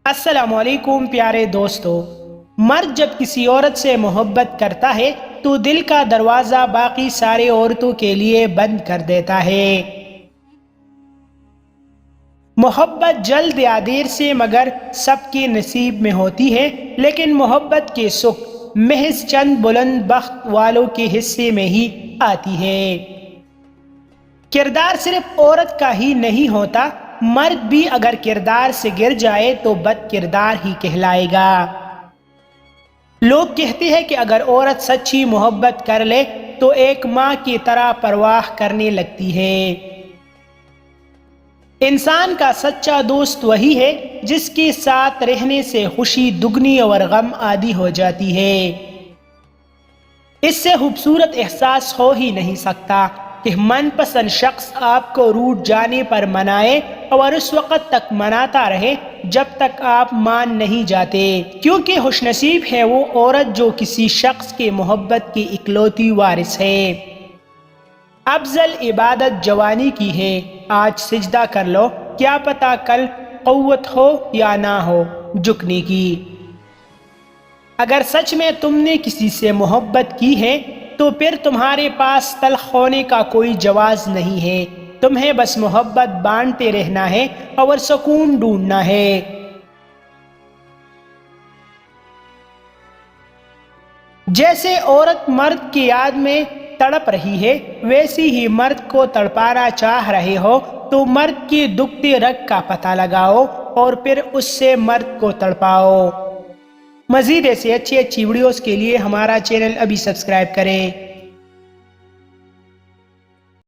السلام علیکم پیارے دوستو، مرد جب کسی عورت سے محبت کرتا ہے تو دل کا دروازہ باقی سارے عورتوں کے لیے بند کر دیتا ہے۔ محبت جلد یا دیر سے مگر سب کے نصیب میں ہوتی ہے، لیکن محبت کے سکھ محض چند بلند بخت والوں کے حصے میں ہی آتی ہے۔ کردار صرف عورت کا ہی نہیں ہوتا، مرد بھی اگر کردار سے گر جائے تو بد کردار ہی کہلائے گا۔ لوگ کہتے ہیں کہ اگر عورت سچی محبت کر لے تو ایک ماں کی طرح پرواہ کرنے لگتی ہے۔ انسان کا سچا دوست وہی ہے جس کے ساتھ رہنے سے خوشی دگنی اور غم آدھی ہو جاتی ہے۔ اس سے خوبصورت احساس ہو ہی نہیں سکتا کہ من پسند شخص آپ کو روٹھ جانے پر منائے اور اس وقت تک مناتا رہے جب تک آپ مان نہیں جاتے، کیونکہ خوش نصیب ہے وہ عورت جو کسی شخص کے محبت کی اکلوتی وارث ہے۔ افضل عبادت جوانی کی ہے، آج سجدہ کر لو، کیا پتہ کل قوت ہو یا نہ ہو جھکنے کی۔ اگر سچ میں تم نے کسی سے محبت کی ہے تو پھر تمہارے پاس تلخ ہونے کا کوئی جواز نہیں ہے، تمہیں بس محبت بانٹتے رہنا ہے اور سکون ڈھونڈنا ہے۔ جیسے عورت مرد کی یاد میں تڑپ رہی ہے، ویسی ہی مرد کو تڑپانا چاہ رہے ہو تو مرد کی دکھتے رگ کا پتہ لگاؤ اور پھر اس سے مرد کو تڑپاؤ۔ مزید ایسی اچھی ویڈیوز کے لیے ہمارا چینل ابھی سبسکرائب کریں۔